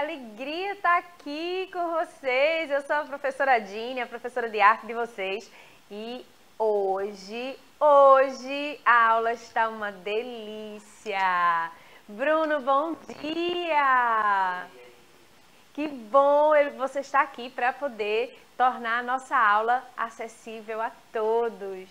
alegria estar aqui com vocês. Eu sou a professora Dini, a professora de arte de vocês. E hoje a aula está uma delícia. Bruno, bom dia! Que bom você estar aqui para poder tornar a nossa aula acessível a todos.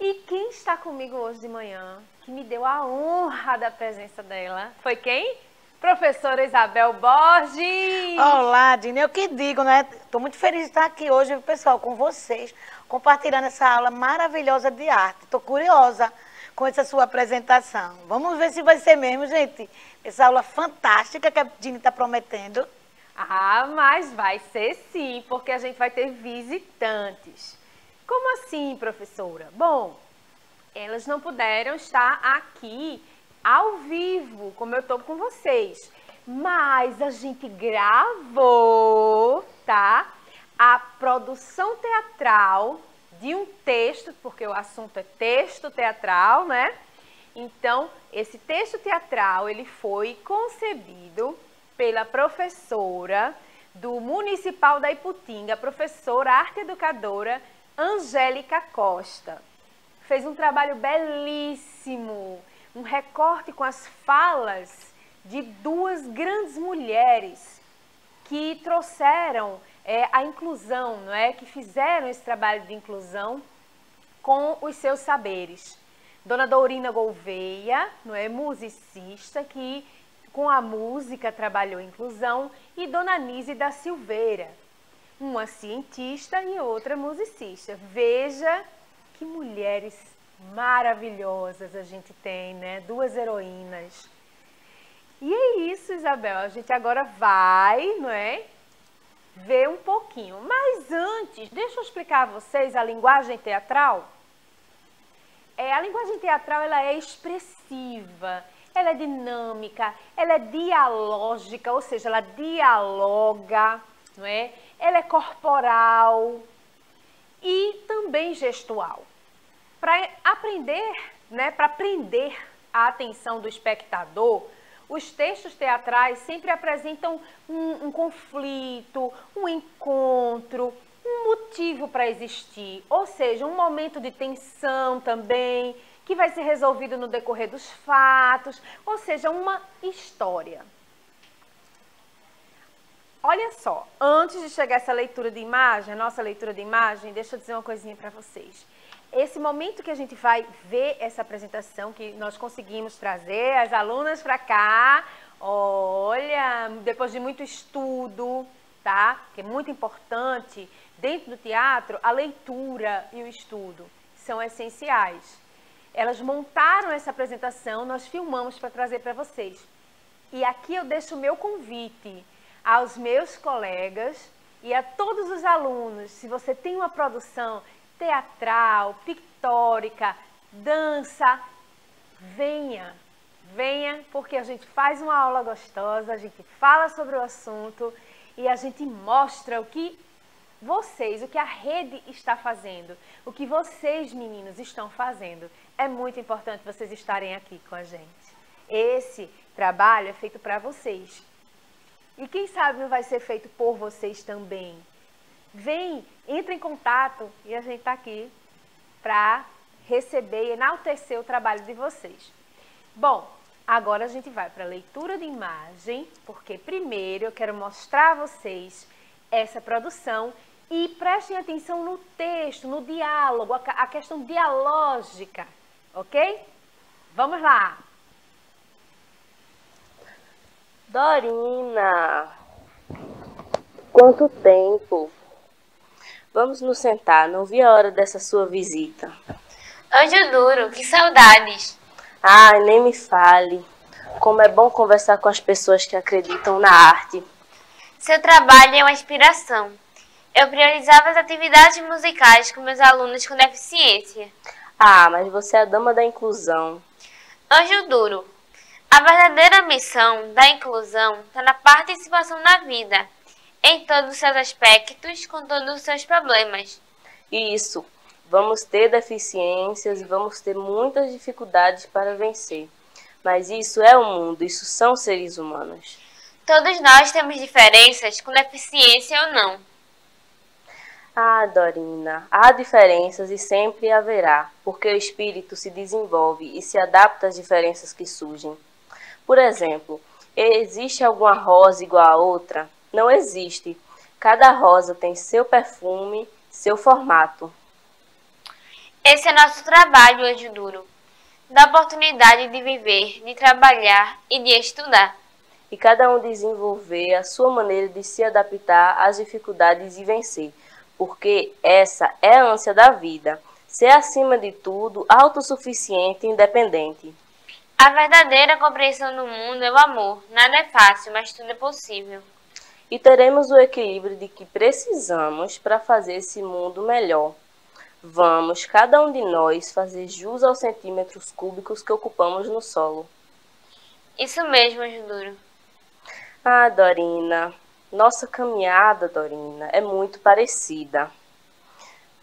E quem está comigo hoje de manhã, que me deu a honra da presença dela, foi quem? Professora Isabel Borges! Olá, Dini, eu que digo, né? Estou muito feliz de estar aqui hoje, pessoal, com vocês, compartilhando essa aula maravilhosa de arte. Estou curiosa com essa sua apresentação. Vamos ver se vai ser mesmo, gente, essa aula fantástica que a Dini está prometendo. Ah, mas vai ser sim, porque a gente vai ter visitantes. Como assim, professora? Bom, elas não puderam estar aqui ao vivo, como eu estou com vocês. Mas a gente gravou, tá? A produção teatral de um texto, porque o assunto é texto teatral, né? Então, esse texto teatral, ele foi concebido pela professora do Municipal da Iputinga, professora arte educadora Angélica Costa. Fez um trabalho belíssimo, um recorte com as falas de duas grandes mulheres que trouxeram a inclusão, não é? Que fizeram esse trabalho de inclusão com os seus saberes. Dona Dorina Gouveia, não é? Musicista, que com a música trabalhou inclusão, e Dona Nise da Silveira, uma cientista e outra musicista. Veja que mulheres maravilhosas a gente tem, né? Duas heroínas. E é isso, Isabel. A gente agora vai, não é? Ver um pouquinho. Mas antes, deixa eu explicar a vocês a linguagem teatral. A linguagem teatral, ela é expressiva, ela é dinâmica, ela é dialógica, ou seja, ela dialoga, não é? Ela é corporal e também gestual. Para aprender, né, para prender a atenção do espectador, os textos teatrais sempre apresentam um conflito, um encontro, um motivo para existir, ou seja, um momento de tensão também, que vai ser resolvido no decorrer dos fatos, ou seja, uma história. Olha só, antes de chegar essa leitura de imagem, a nossa leitura de imagem, deixa eu dizer uma coisinha para vocês. Esse momento que a gente vai ver essa apresentação, que nós conseguimos trazer as alunas para cá, olha, depois de muito estudo, tá? Que é muito importante, dentro do teatro, a leitura e o estudo são essenciais. Elas montaram essa apresentação, nós filmamos para trazer para vocês. E aqui eu deixo o meu convite aos meus colegas e a todos os alunos. Se você tem uma produção teatral, pictórica, dança, venha, porque a gente faz uma aula gostosa, a gente fala sobre o assunto e a gente mostra o que o que a rede está fazendo, o que vocês, meninos, estão fazendo. É muito importante vocês estarem aqui com a gente. Esse trabalho é feito para vocês. E quem sabe não vai ser feito por vocês também. Vem, entra em contato e a gente está aqui para receber e enaltecer o trabalho de vocês. Bom, agora a gente vai para a leitura de imagem, porque primeiro eu quero mostrar a vocês essa produção e prestem atenção no texto, no diálogo, a questão dialógica, ok? Vamos lá! Dorina, quanto tempo? Vamos nos sentar, não vi a hora dessa sua visita. Anjo duro, que saudades! Ai, nem me fale. Como é bom conversar com as pessoas que acreditam na arte. Seu trabalho é uma inspiração. Eu priorizava as atividades musicais com meus alunos com deficiência. Ah, mas você é a dama da inclusão. Anjo duro, a verdadeira missão da inclusão está na participação na vida, em todos os seus aspectos, com todos os seus problemas. Isso. Vamos ter deficiências e vamos ter muitas dificuldades para vencer. Mas isso é o mundo, isso são seres humanos. Todos nós temos diferenças com deficiência ou não. Ah, Dorina, há diferenças e sempre haverá, porque o espírito se desenvolve e se adapta às diferenças que surgem. Por exemplo, existe alguma rosa igual a outra? Não existe. Cada rosa tem seu perfume, seu formato. Esse é nosso trabalho, Anjo Duro. Dá oportunidade de viver, de trabalhar e de estudar. E cada um desenvolver a sua maneira de se adaptar às dificuldades e vencer, porque essa é a ânsia da vida, ser acima de tudo autossuficiente e independente. A verdadeira compreensão do mundo é o amor. Nada é fácil, mas tudo é possível. E teremos o equilíbrio de que precisamos para fazer esse mundo melhor. Vamos, cada um de nós, fazer jus aos centímetros cúbicos que ocupamos no solo. Isso mesmo, Anjo Duro. Ah, Dorina, nossa caminhada, Dorina, é muito parecida.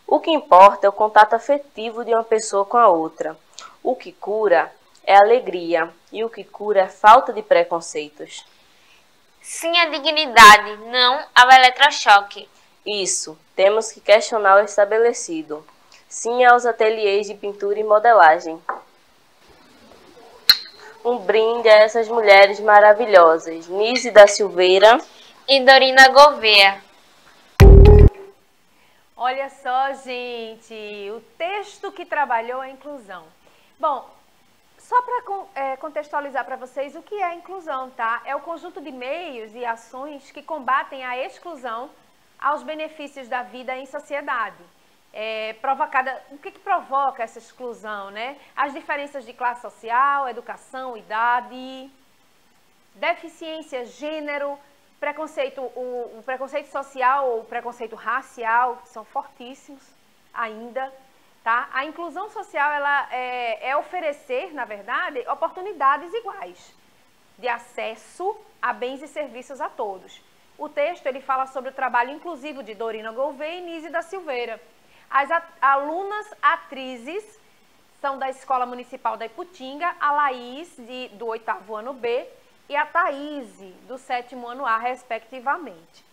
O que importa é o contato afetivo de uma pessoa com a outra. O que cura é alegria e o que cura é falta de preconceitos. Sim à dignidade, não ao eletrochoque. Isso, temos que questionar o estabelecido. Sim aos ateliês de pintura e modelagem. Um brinde a essas mulheres maravilhosas, Nise da Silveira E Dorina Gouveia. Olha só, gente, o texto que trabalhou a inclusão. Bom, só para contextualizar para vocês o que é a inclusão, tá? É o conjunto de meios e ações que combatem a exclusão aos benefícios da vida em sociedade. O que provoca essa exclusão, né? As diferenças de classe social, educação, idade, deficiência, gênero, preconceito, o preconceito social ou o preconceito racial, que são fortíssimos ainda, tá? A inclusão social, ela é oferecer, na verdade, oportunidades iguais de acesso a bens e serviços a todos. O texto, ele fala sobre o trabalho inclusivo de Dorina Gouveia e Nise da Silveira. As alunas atrizes são da Escola Municipal da Iputinga, a Laís, do 8º ano B, e a Thaíse, do 7º ano A, respectivamente.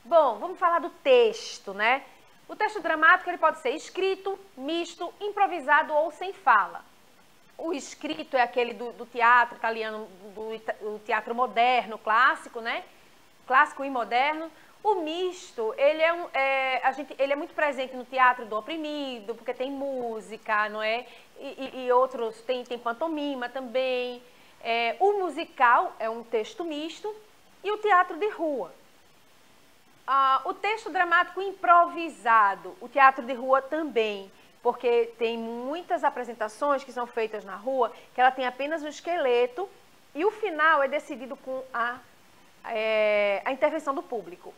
Bom, vamos falar do texto, né? O texto dramático, ele pode ser escrito, misto, improvisado ou sem fala. O escrito é aquele do teatro italiano, do teatro moderno, clássico, né? Clássico e moderno. O misto, ele é muito presente no teatro do oprimido, porque tem música, não é? E outros, tem pantomima também. O musical é um texto misto e o teatro de rua. O texto dramático improvisado, o teatro de rua também, porque tem muitas apresentações que são feitas na rua, que ela tem apenas um esqueleto e o final é decidido com a intervenção do público.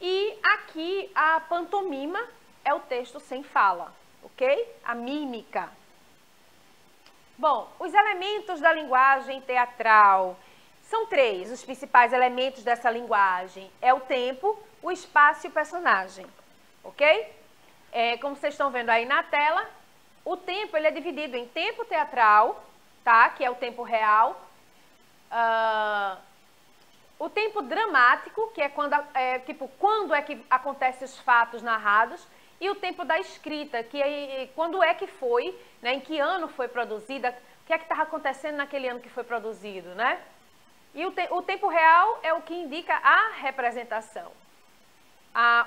E aqui a pantomima é o texto sem fala, ok? A mímica. Bom, os elementos da linguagem teatral são 3, os principais elementos dessa linguagem. É o tempo, o espaço e o personagem, ok? Como vocês estão vendo aí na tela, o tempo ele é dividido em tempo teatral, tá? Que é o tempo real. O tempo dramático, que é quando é que acontecem os fatos narrados, e o tempo da escrita, que é quando é que foi, né, em que ano foi produzida, o que é que estava acontecendo naquele ano que foi produzido, né? E o tempo real é o que indica a representação.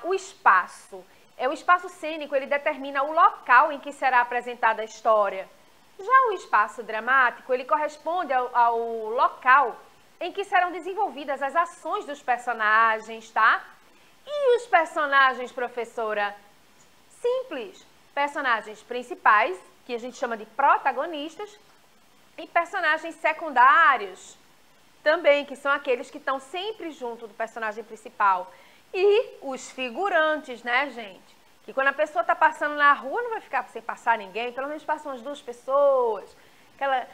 O espaço, o espaço cênico, ele determina o local em que será apresentada a história. Já o espaço dramático, ele corresponde ao local em que serão desenvolvidas as ações dos personagens, tá? E os personagens, professora? Simples. Personagens principais, que a gente chama de protagonistas, e personagens secundários, também, que são aqueles que estão sempre junto do personagem principal. E os figurantes, né, gente? Que quando a pessoa está passando na rua, não vai ficar sem passar ninguém, pelo menos passam as 2 pessoas.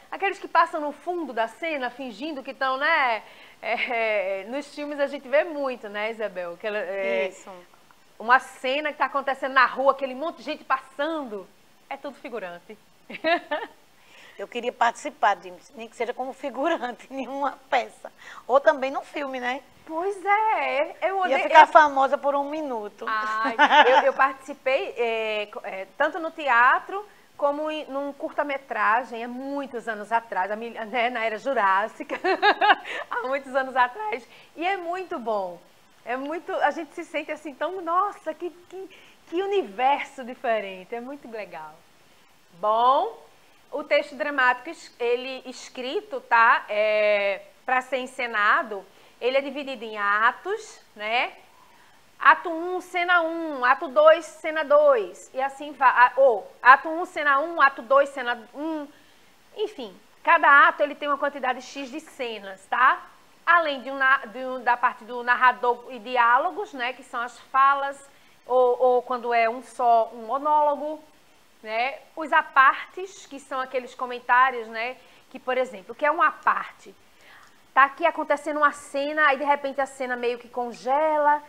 Aqueles que passam no fundo da cena, fingindo que estão, né? Nos filmes a gente vê muito, né, Isabel? Isso. Uma cena que está acontecendo na rua, aquele monte de gente passando. É tudo figurante. Eu queria participar, nem que seja como figurante em uma peça. Ou também num filme, né? Pois é, Ia ficar famosa por 1 minuto. Ai, eu participei tanto no teatro como num curta-metragem há muitos anos atrás, né, na era Jurássica, há muitos anos atrás. E é muito bom. A gente se sente assim tão, nossa, que universo diferente. É muito legal. Bom, o texto dramático, ele escrito, tá? Para ser encenado, ele é dividido em atos, né? Ato 1, cena 1, ato 2, cena 2, e assim vai. Ou ato 1, cena 1, ato 2, cena 1. Enfim, cada ato ele tem uma quantidade X de cenas, tá? Além da parte do narrador e diálogos, né? Que são as falas, ou quando é um monólogo, né? Os apartes, que são aqueles comentários, né? Que, por exemplo, o que é um aparte? Tá aqui acontecendo uma cena, aí de repente a cena meio que congela,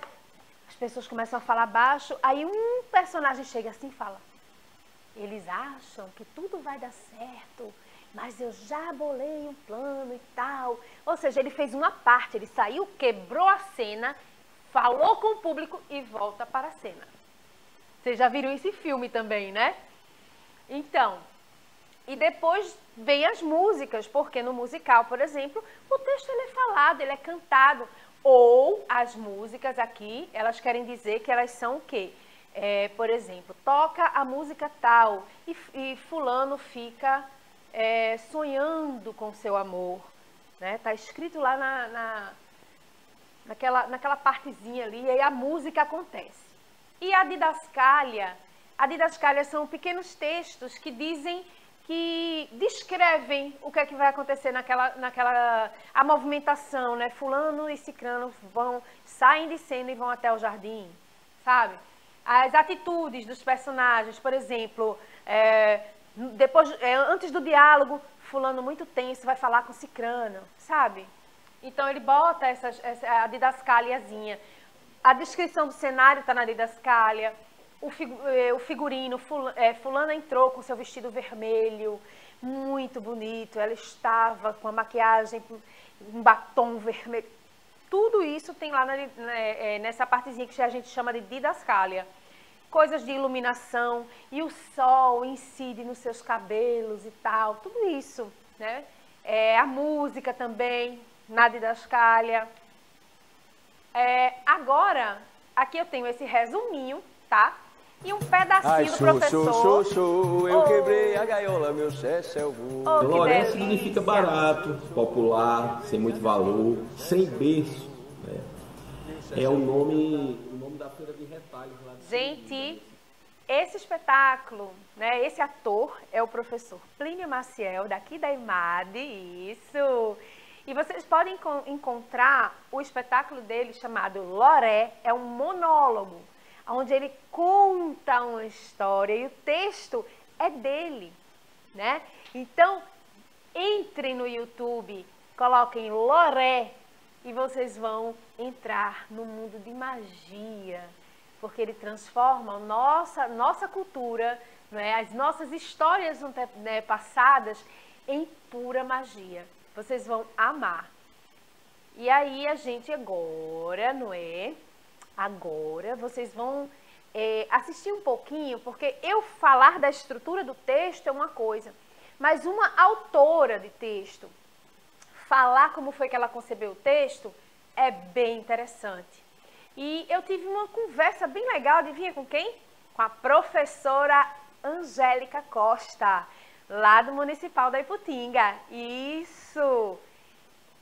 as pessoas começam a falar baixo, aí um personagem chega assim e fala: eles acham que tudo vai dar certo, mas eu já bolei um plano e tal. Ou seja, ele fez uma parte, ele saiu, quebrou a cena, falou com o público e volta para a cena. Vocês já viram esse filme também, né? Então, e depois vem as músicas, porque no musical, por exemplo, o texto ele é falado, ele é cantado. Ou as músicas aqui, elas querem dizer que elas são o quê? Por exemplo, toca a música tal e fulano fica sonhando com seu amor. Né? Tá escrito lá naquela partezinha ali, e aí a música acontece. E a didascália são pequenos textos que descrevem o que é que vai acontecer a movimentação, né? Fulano e cicrano saem de cena e vão até o jardim, sabe? As atitudes dos personagens, por exemplo, antes do diálogo, fulano muito tenso vai falar com cicrano, sabe? Então ele bota a didascaliazinha. A descrição do cenário está na didascália. O figurino, fulana entrou com seu vestido vermelho, muito bonito, ela estava com a maquiagem, um batom vermelho. Tudo isso tem lá nessa partezinha que a gente chama de didascália. Coisas de iluminação, e o sol incide nos seus cabelos e tal, tudo isso, né? A música também, na didascália. Agora, aqui eu tenho esse resuminho, tá? E um pedacinho do professor. Eu quebrei a gaiola, meu céu voou. Lourenço significa barato, popular, sem muito valor, sem berço. Né? É o nome da feira de retalhos lá de Gente, esse espetáculo, né? Esse ator é o professor Plínio Maciel, daqui da IMAD, isso. E vocês podem encontrar o espetáculo dele chamado Loré, é um monólogo, onde ele conta uma história e o texto é dele, né? Então, entrem no YouTube, coloquem Loré e vocês vão entrar no mundo de magia, porque ele transforma a nossa cultura, né, as nossas histórias passadas em pura magia. Vocês vão amar. E aí a gente agora, não é? Agora vocês vão assistir um pouquinho, porque eu falar da estrutura do texto é uma coisa, mas uma autora de texto falar como foi que ela concebeu o texto é bem interessante. E eu tive uma conversa bem legal, adivinha com quem? Com a professora Angélica Costa, lá do Municipal da Iputinga. Isso!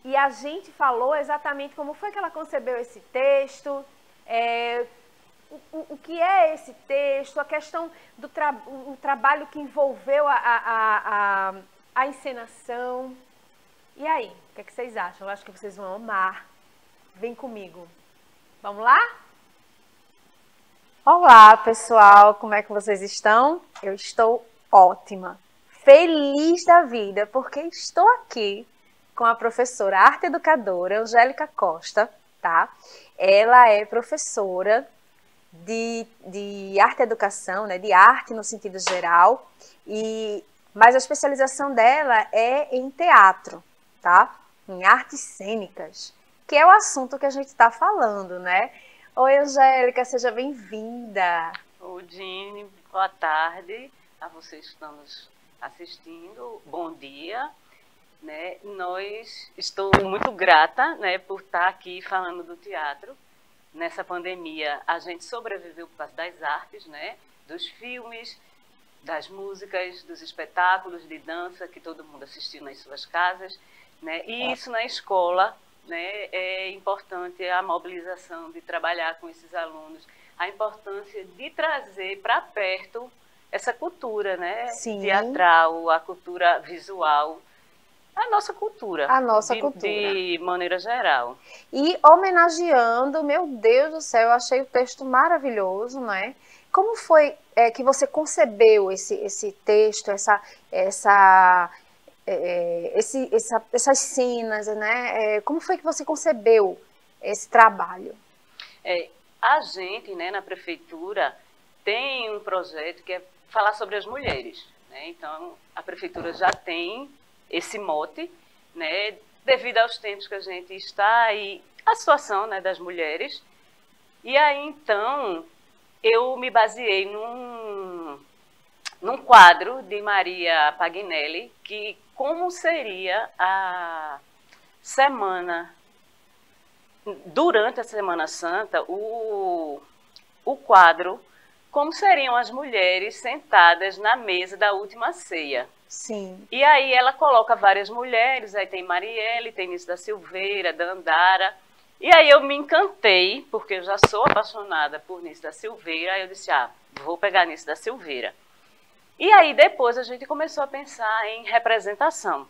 E a gente falou exatamente como foi que ela concebeu esse texto, o que é esse texto, a questão do trabalho que envolveu a encenação. E aí, o que é que vocês acham? Eu acho que vocês vão amar. Vem comigo. Vamos lá? Olá, pessoal. Como é que vocês estão? Eu estou ótima. Feliz da vida, porque estou aqui com a professora arte educadora Angélica Costa, tá? Ela é professora de arte e educação, né? De arte no sentido geral, mas a especialização dela é em teatro, tá? Em artes cênicas, que é o assunto que a gente está falando, né? Oi, Angélica, seja bem-vinda. Oi, Dini, boa tarde a vocês que estão nos assistindo, bom dia. Né? Estou muito grata, né, por estar aqui falando do teatro. Nessa pandemia, a gente sobreviveu por causa das artes, né, dos filmes, das músicas, dos espetáculos de dança que todo mundo assistiu nas suas casas, né? E isso na escola, né, é importante a mobilização de trabalhar com esses alunos, a importância de trazer para perto essa cultura, né, teatral, a cultura visual, a nossa cultura. A nossa cultura. De maneira geral. E homenageando, meu Deus do céu, eu achei o texto maravilhoso, né? Como foi que você concebeu esse texto, essas cenas, né? Como foi que você concebeu esse trabalho? A gente, né, na prefeitura, tem um projeto que é falar sobre as mulheres, né? Então, a prefeitura já tem esse mote, né, devido aos tempos que a gente está e a situação, né, das mulheres. E aí, então, eu me baseei num quadro de Maria Pagnelli, que como seria a semana, durante a Semana Santa, o quadro, como seriam as mulheres sentadas na mesa da última ceia. Sim. E aí ela coloca várias mulheres, aí tem Marielle, tem Nice da Silveira, Dandara. E aí eu me encantei, porque eu já sou apaixonada por Nice da Silveira, aí eu disse, vou pegar Nice da Silveira. E aí depois a gente começou a pensar em representação,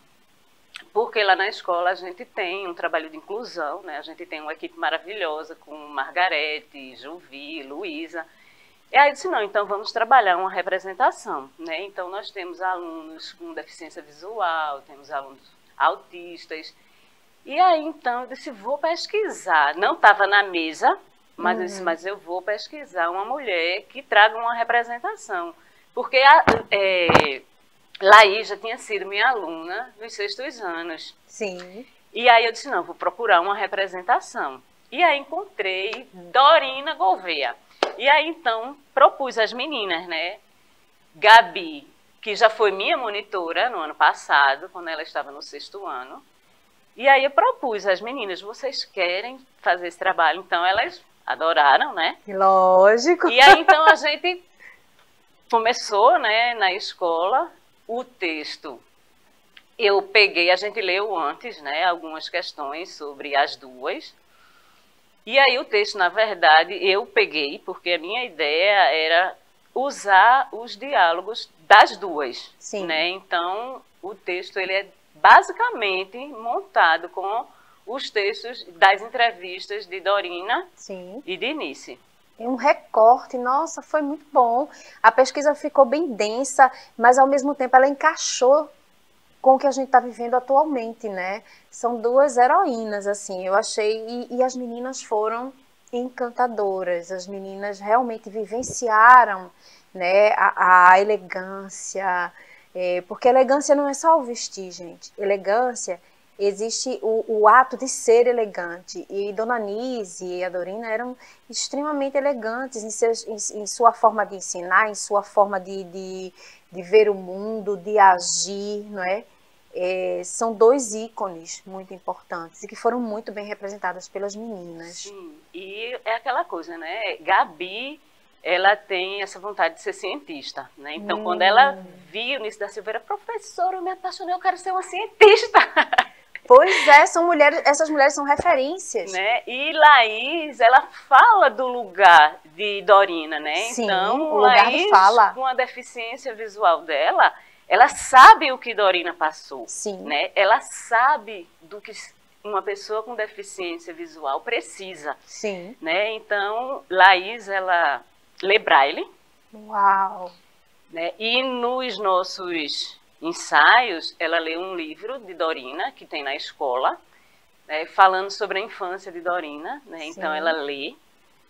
porque lá na escola a gente tem um trabalho de inclusão, né? A gente tem uma equipe maravilhosa com Margarete, Juvi, Luísa. E aí eu disse, não, então vamos trabalhar uma representação, né? Então nós temos alunos com deficiência visual, temos alunos autistas. E aí então eu disse, vou pesquisar. Não estava na mesa, mas eu disse, mas eu vou pesquisar uma mulher que traga uma representação. Porque Laís já tinha sido minha aluna nos 6º anos. Sim. E aí eu disse, não, vou procurar uma representação. E aí encontrei Dorina Gouveia. E aí, então, propus às meninas, né? Gabi, que já foi minha monitora no ano passado, quando ela estava no 6º ano. E aí eu propus às meninas, vocês querem fazer esse trabalho? Então, elas adoraram, né? Lógico. E aí, então, a gente começou, né, na escola, o texto. Eu peguei, a gente leu antes, né, algumas questões sobre as duas. E aí o texto, na verdade, eu peguei, porque a minha ideia era usar os diálogos das duas. Sim. Né? Então, o texto ele é basicamente montado com os textos das entrevistas de Dorina e de Nice. Um recorte, nossa, foi muito bom. A pesquisa ficou bem densa, mas ao mesmo tempo ela encaixou com o que a gente está vivendo atualmente, né? São duas heroínas, assim, eu achei, e as meninas foram encantadoras, as meninas realmente vivenciaram, né, a elegância, porque elegância não é só o vestir, gente, elegância, existe o ato de ser elegante, e Dona Nise e a Dorina eram extremamente elegantes em sua forma de ensinar, em sua forma de ver o mundo, de agir, não é? São dois ícones muito importantes e que foram muito bem representadas pelas meninas. Sim, e é aquela coisa, né? Gabi, ela tem essa vontade de ser cientista, né? Então, quando ela viu Nice da Silveira, professora, eu me apaixonei, eu quero ser uma cientista. Pois é, essas mulheres são referências. Né? E Laís, ela fala do lugar de Dorina, né? Sim, então, o lugar Laís, de fala. Com a deficiência visual dela, ela sabe o que Dorina passou. Sim. Né? Ela sabe do que uma pessoa com deficiência visual precisa. Sim. Né? Então, Laís, ela lê braille. Uau! Né? E nos nossos ensaios, ela lê um livro de Dorina, que tem na escola, né, falando sobre a infância de Dorina. Né? Então, ela lê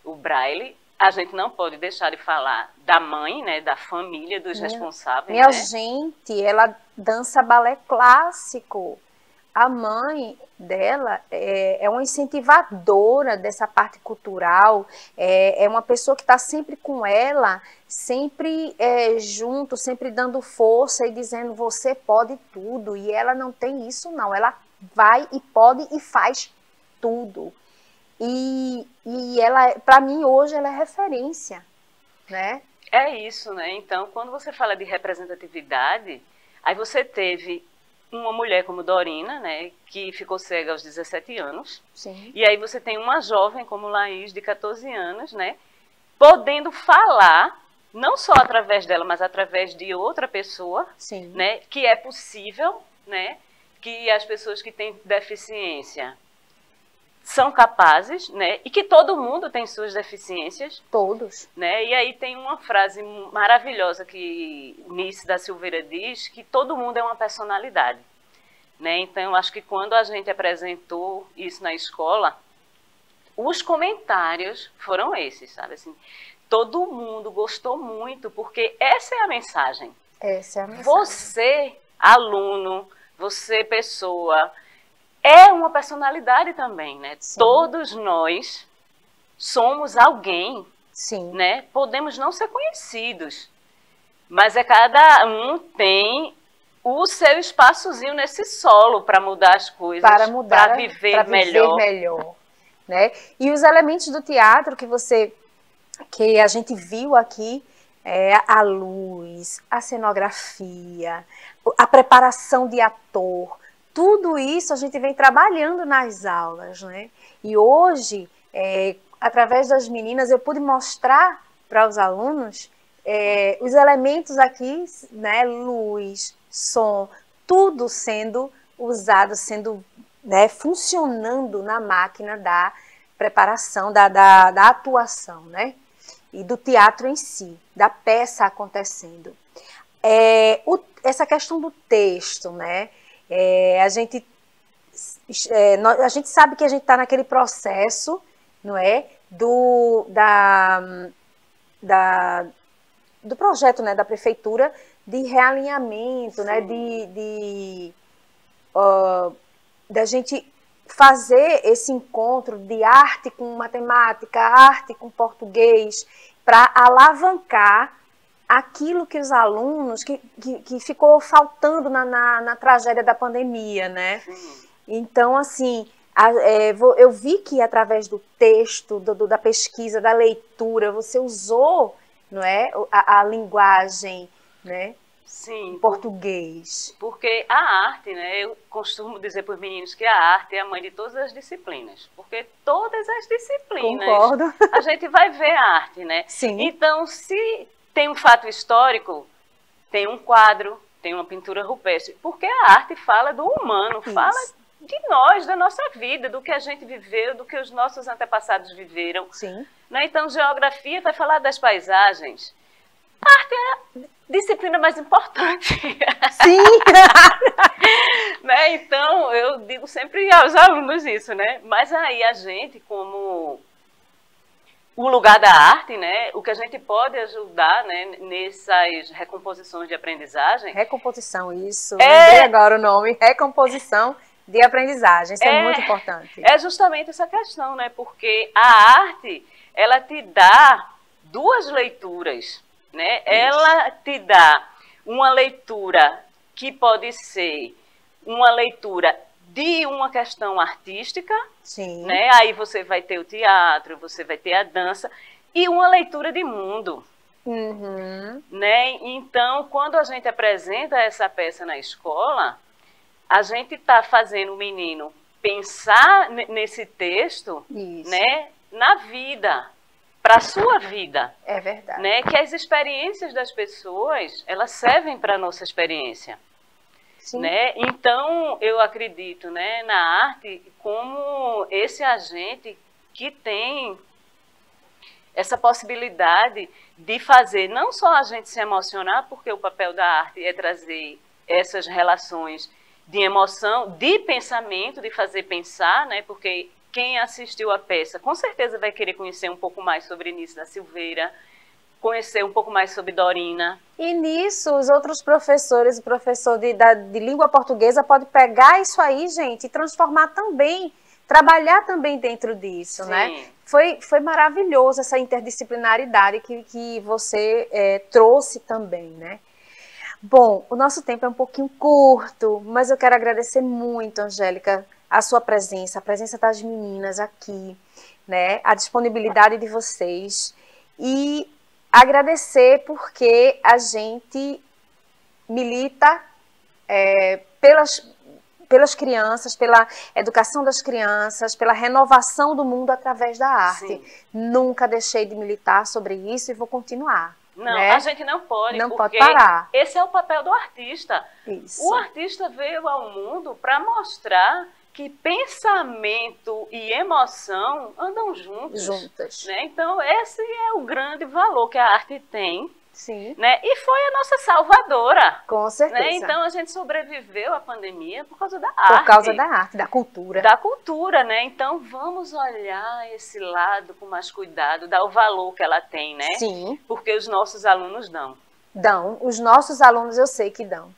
o braille a gente não pode deixar de falar da mãe, né, da família, dos responsáveis. Minha né? gente, ela dança balé clássico. A mãe dela é uma incentivadora dessa parte cultural, é uma pessoa que está sempre com ela, sempre junto, sempre dando força e dizendo você pode tudo. E ela não tem isso não, ela vai e pode e faz tudo. E ela, para mim hoje, ela é referência, né? É isso, né? Então, quando você fala de representatividade, aí você teve uma mulher como Dorina, né, que ficou cega aos 17 anos. Sim. E aí você tem uma jovem como Laís, de 14 anos, né, podendo falar, não só através dela, mas através de outra pessoa, Sim. né, que é possível, né, que as pessoas que têm deficiência são capazes, né, e que todo mundo tem suas deficiências. Todos. Né? E aí tem uma frase maravilhosa que Nice da Silveira diz, que todo mundo é uma personalidade. Né? Então, eu acho que quando a gente apresentou isso na escola, os comentários foram esses, sabe? Assim, todo mundo gostou muito, porque essa é a mensagem. Essa é a mensagem. Você, aluno, você, pessoa, é uma personalidade também, né? Sim. Todos nós somos alguém, Sim. né? Podemos não ser conhecidos, mas cada um tem o seu espaçozinho nesse solo para mudar as coisas, para viver melhor. Né? E os elementos do teatro que a gente viu aqui, a luz, a cenografia, a preparação de ator, tudo isso a gente vem trabalhando nas aulas, né? E hoje, através das meninas, eu pude mostrar para os alunos os elementos aqui, né? Luz, som, tudo sendo usado, sendo, né, funcionando na máquina da preparação, da atuação, né? E do teatro em si, da peça acontecendo. Essa questão do texto, né? A gente sabe que a gente está naquele processo, não é? Do projeto, né, da prefeitura de realinhamento, né, da gente fazer esse encontro de arte com matemática, arte com português, para alavancar aquilo que os alunos, que ficou faltando na tragédia da pandemia, né? Então, assim, eu vi que através do texto, da pesquisa, da leitura, você usou, não é, a linguagem, né? Sim. Em português. Porque a arte, né, eu costumo dizer para os meninos que a arte é a mãe de todas as disciplinas. Porque todas as disciplinas, concordo, a gente vai ver a arte, né? Sim. Então, se tem um fato histórico, tem um quadro, tem uma pintura rupestre, porque a arte fala do humano, fala de nós, da nossa vida, do que a gente viveu, do que os nossos antepassados viveram. Sim. Né? Então, geografia vai falar das paisagens. A arte é a disciplina mais importante. Sim! Né? Então, eu digo sempre aos alunos isso, né? Mas aí a gente, como o lugar da arte, né? O que a gente pode ajudar, né, nessas recomposições de aprendizagem... Recomposição, isso. Lembrei agora o nome. Recomposição de aprendizagem. Isso é muito importante. É justamente essa questão, né? Porque a arte, ela te dá duas leituras, né? Ela te dá uma leitura que pode ser uma leitura de uma questão artística, Sim. Né? Aí você vai ter o teatro, você vai ter a dança, e uma leitura de mundo. Uhum. Né? Então, quando a gente apresenta essa peça na escola, a gente está fazendo o menino pensar nesse texto, né, na vida, para a sua vida. É verdade. Né? Que as experiências das pessoas, elas servem para a nossa experiência. Sim. Né? Então, eu acredito, né, na arte como esse agente que tem essa possibilidade de fazer não só a gente se emocionar, porque o papel da arte é trazer essas relações de emoção, de pensamento, de fazer pensar, né? Porque quem assistiu a peça com certeza vai querer conhecer um pouco mais sobre Nice da Silveira, conhecer um pouco mais sobre Dorina. E nisso, os outros professores, o professor de língua portuguesa pode pegar isso aí, gente, e transformar também, trabalhar também dentro disso, Sim. né? Foi maravilhoso essa interdisciplinaridade que você trouxe também, né? Bom, o nosso tempo é um pouquinho curto, mas eu quero agradecer muito, Angélica, a sua presença, a presença das meninas aqui, né? A disponibilidade de vocês e agradecer porque a gente milita pelas crianças, pela educação das crianças, pela renovação do mundo através da arte. Sim. Nunca deixei de militar sobre isso e vou continuar. Não, né? a gente não pode, Não porque pode parar. esse é o papel do artista. Isso. O artista veio ao mundo para mostrar que pensamento e emoção andam juntas. Né? Então, esse é o grande valor que a arte tem. Sim. Né? E foi a nossa salvadora. Com certeza. Né? Então, a gente sobreviveu à pandemia por causa da arte. Por causa da arte, da cultura. Da cultura, né? Então, vamos olhar esse lado com mais cuidado, dar o valor que ela tem, né? Sim. Porque os nossos alunos dão. Dão. Os nossos alunos eu sei que dão.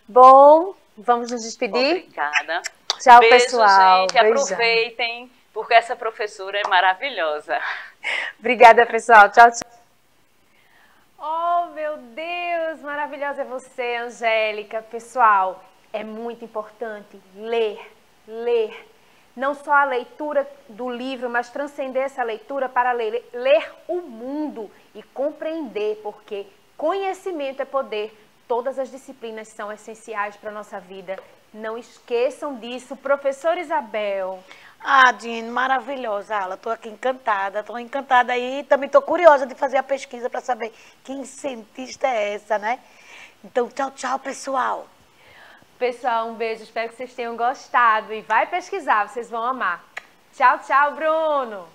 Bom, vamos nos despedir? Obrigada. Tchau, Beijo, pessoal. gente. Beijão. Aproveitem, porque essa professora é maravilhosa. Obrigada, pessoal. Tchau, tchau. Oh, meu Deus, maravilhosa é você, Angélica. Pessoal, é muito importante ler. Não só a leitura do livro, mas transcender essa leitura para ler o mundo e compreender, porque conhecimento é poder. Todas as disciplinas são essenciais para a nossa vida. Não esqueçam disso. Professora Isabel. Ah, Dine, maravilhosa aula. Estou aqui encantada. Estou encantada aí. Também estou curiosa de fazer a pesquisa para saber que cientista é essa, né? Então, tchau, tchau, pessoal. Pessoal, um beijo. Espero que vocês tenham gostado. E vai pesquisar, vocês vão amar. Tchau, tchau, Bruno.